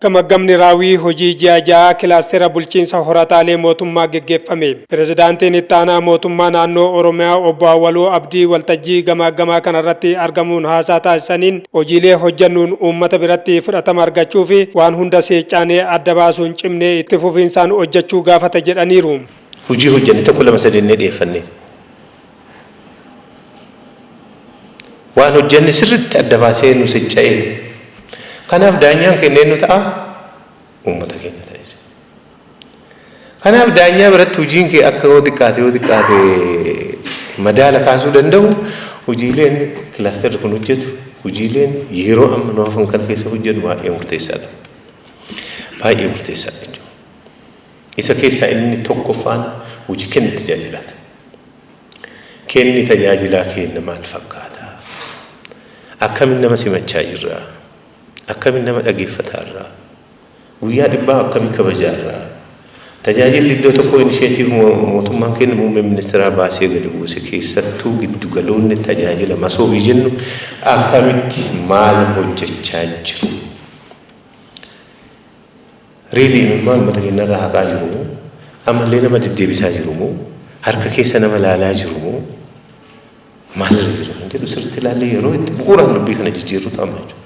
Gamaggamni raawwii hojii ji'a kilaastera bulchiinsa horataalee mootummaa geggeeffame. Pirezidaantiin itti aanaa mootummaa naannoo Oromiyaa obbo Awwaluu Abdii waltajjii gamaggamaa kanarratti argamuun haasaa taasisaniin hojiilee hojjennuun uummata biratti fudhatama argachuu fi waan hunda seecaanee adda baasuun cimnee itti fufiinsaan hojjechuu gaafata jedhaniiru. Hojii hojjenne tokko lama sadii dhiyeeffannee waan hojjenne sirriitti adda baasee nu seecaa'eeti. Kanaaf daanyaan kenneen nu ta'a uummata keenya ta'a jechuudha. Kanaaf daanyaa biratti hojiin kee akka yoo xiqqaate madaala kaasuu danda'u hojiileen kilaasterri kun hojjetu hojiileen yeroo amma nu hafan kana keessa hojjennu baay'ee murteessaadha. Baay'ee murteessaadha jechuudha. Isa keessaa inni tokkoffaan hojii kenni tajaajilaati. Kenni tajaajilaa kenna maal fakkaata? Akkamiin nama simachaa jirra? Akkamiin nama dhaggeeffataa irraa guyyaa dhibbaa akkamiin kabajaa irraa tajaajilli iddoo tokko initiatiiv mootummaan kennu muummee ministeeraa baasee gadi buuse keessattuu giddu galoonni tajaajila masoobii jennu akkamitti maal hojjechaa jiru reeliin maal mata keenya irraa haqaa jiru ammallee nama deddeebisaa jiru moo harka keessa nama laalaa jiru moo maal irra jiru jedhu sirriitti ilaallee yeroo itti bu'uuraan dubbii kana jijjiirru ta'ama jechuudha.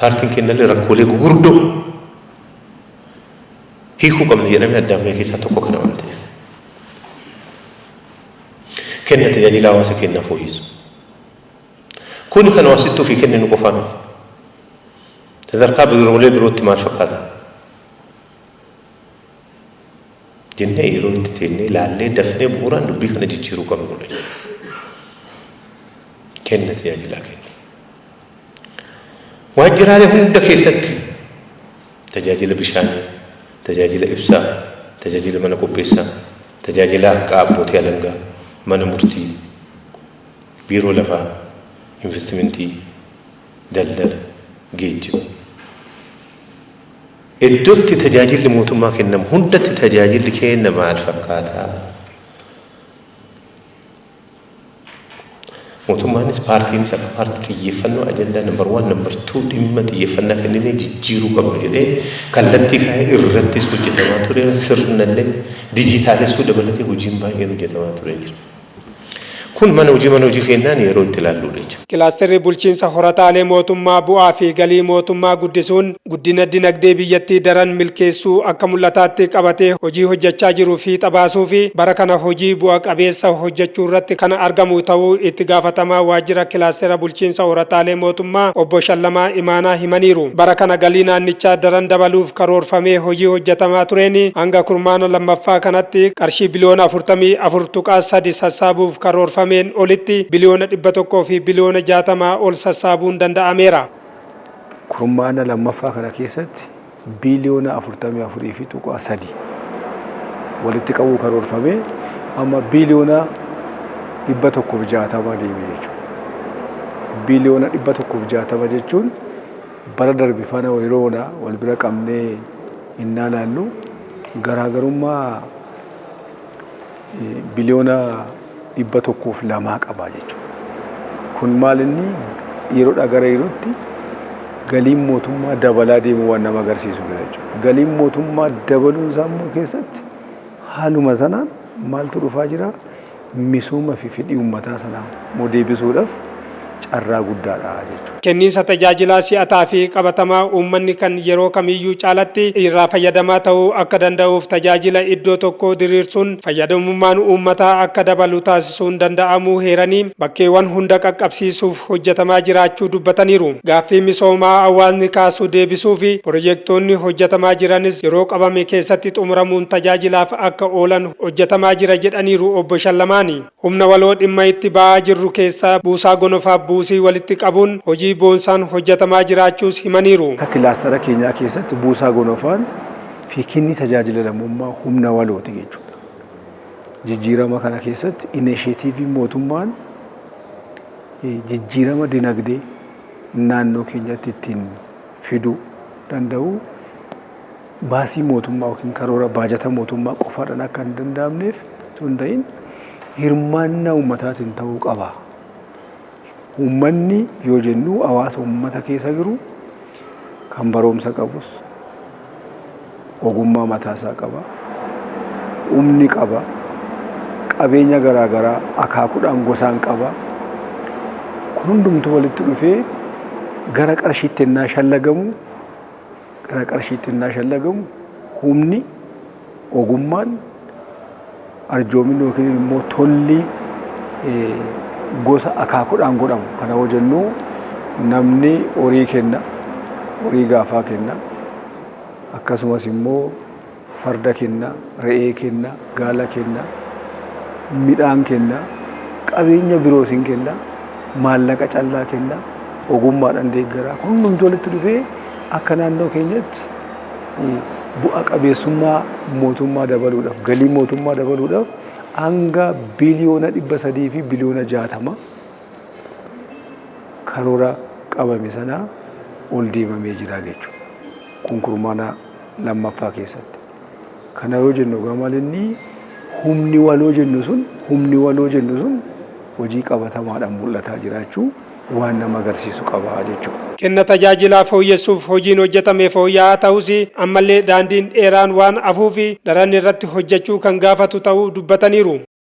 Paartiin kennallee rakkoolee gurguddoo hiikuu qabna jedhamee addaan bahee keessaa tokko kana waan ta'eef. Kenna tajaajila hawaasa kennaa fooyyessu. Kuni kan hawaasittuu fi kenninu qofaa miti. Sadarkaa biiroolee birootti maal fakkaata? Jennee yeroo itti teennee ilaallee dafnee bu'uuraan dubbii kana jijjiiruu qabnudha. Kenna tajaajilaa kenna. Waajjiraalee hunda keessatti tajaajila bishaanii, tajaajila ibsaa, tajaajila mana qopheessaa, tajaajila haqaa abbootii alangaa, mana murtii, biiroo lafaa, investimentii, daldala, geejjiba. Iddootti tajaajilli mootummaa kennamu hundatti tajaajilli kenna maal fakkaata? Mootummaanis paartiinis akka paartii xiyyeeffannoo ajandaa nambar 1 nambar 2 dhimma xiyyeeffannaa kennee jijjiiruu qabnu jedhee kallattii kaa'ee irrattis hojjetamaa ture sirnallee dijitaalessuu dabalatee hojiin baay'een hojjetamaa ture jira. Kun mana hojii kennaan yeroo itti ilaalluudha jechuudha. Kilaasterri bulchiinsa horataalee mootummaa bu'aa fi galii mootummaa guddisuun guddina dinagdee biyyattii daran milkeessuu akka mul'ataatti qabatee hojii hojjechaa jiruu fi xabaasuu fi bara kana hojii bu'a qabeessa hojjechuu irratti kan argamu ta'uu itti gaafatamaa waajjira kilaastera bulchiinsa horataalee mootummaa obbo Shallamaa Imaanaa himaniiru. Bara kana galii naannichaa daran dabaluuf karoorfamee hojii hojjetamaa tureen hanga kurmaana lammaffaa kanatti qarshii biliyoona 44.3 sassaabuuf karoorfamee olitti biliyoona 100 fi biliyoona 60 ol sassaabuun danda'ameera. Kurmaana lammaffaa kana keessatti biliyoona 44.3 walitti qabuu karoorfamee amma biliyoona 160 deemee jechuudha. Biliyoona 160 jechuun bara darbe faana yeroona wal bira qabnee innaa laallu garaagarummaa biliyoona 102 qaba jechuudha. Kun maal inni yeroodhaa gara yerootti galiin mootummaa dabalaa deemu waan nama agarsiisu jechuudha. Galiin mootummaa dabaluun isaa immoo keessatti haaluma sanaan maaltu dhufaa jira? Misooma fi fedhii uummataa sanaa deebisuudhaaf carraa guddaadha jechuudha. Kenniinsa tajaajilaa si'ataa fi qabatamaa uummanni kan yeroo kamiyyuu caalatti irraa fayyadamaa ta'uu akka danda'uuf tajaajila iddoo tokko diriirsuun fayyadamummaan uummataa akka dabalu taasisuun danda'amuu heeranii bakkeewwan hunda qaqqabsiisuuf hojjetamaa jiraachuu dubbataniiru. Gaaffii misoomaa hawaasni kaasuu deebisuu fi pirojektoonni hojjetamaa jiranis yeroo qabame keessatti xumuramuun tajaajilaaf akka oolan hojjetamaa jira jedhaniiru obbo Shallamaani. Humna waloo dhimma itti ba'aa jirru keessaa buusaa gonofaa buusii walitti qabuun hojii boonsaan hojjetamaa jiraachuus himaniiru. Kilaastera keenyaa keessatti buusaa gonofaan fi kenni tajaajila lammummaa humna walooti jechuudha. Jijjiirama kana keessatti inisheetiivii mootummaan jijjiirama dinagdee naannoo keenyatti ittiin fiduu danda'u baasii mootummaa yookiin karoora baajata mootummaa qofaadhaan akka hin danda'amneef sun ta'in hirmaannaa uummataatiin ta'uu qaba. Uummanni yoo jennu hawaasa uummata keessa jiru kan barumsa qabus, ogummaa mataasaa qaba, humni qaba, qabeenya garaa garaa akaakuudhaan gosaan qaba. Kun hundumtuu walitti dhufee gara qarshiitti innaa shallagamu humni, ogummaan, arjoominni yookiin immoo tolli gosa akaakuudhaan godhamu. Kana yoo jennu namni horii kenna, horii gaafaa kenna, akkasumas immoo farda kenna, re'ee kenna, gaala kenna, midhaan kenna, qabeenya biroos hin kenna, maallaqa callaa kenna, ogummaadhaan deeggaraa. Kun hundumtuu walitti dhufee akka naannoo keenyatti bu'a qabeessummaa mootummaa dabaluudhaaf, galii mootummaa dabaluudhaaf hanga biliyoona 300 fi biliyoona 60 karoora qabame sanaa ol deemamee jira jechuudha. Kun kurmaana lammaffaa keessatti. Kana yoo jennu gamalinni humni waloo jennu sun hojii qabatamaadhaan mul'ataa jiraachuu waan nama agarsiisu qaba jechuudha. Kenna tajaajilaa fooyyessuuf hojiin hojjetame fooyya'aa ta'us ammallee daandiin dheeraan waan hafuuf daran irratti hojjechuu kan gaafatu ta'uu dubbataniiru.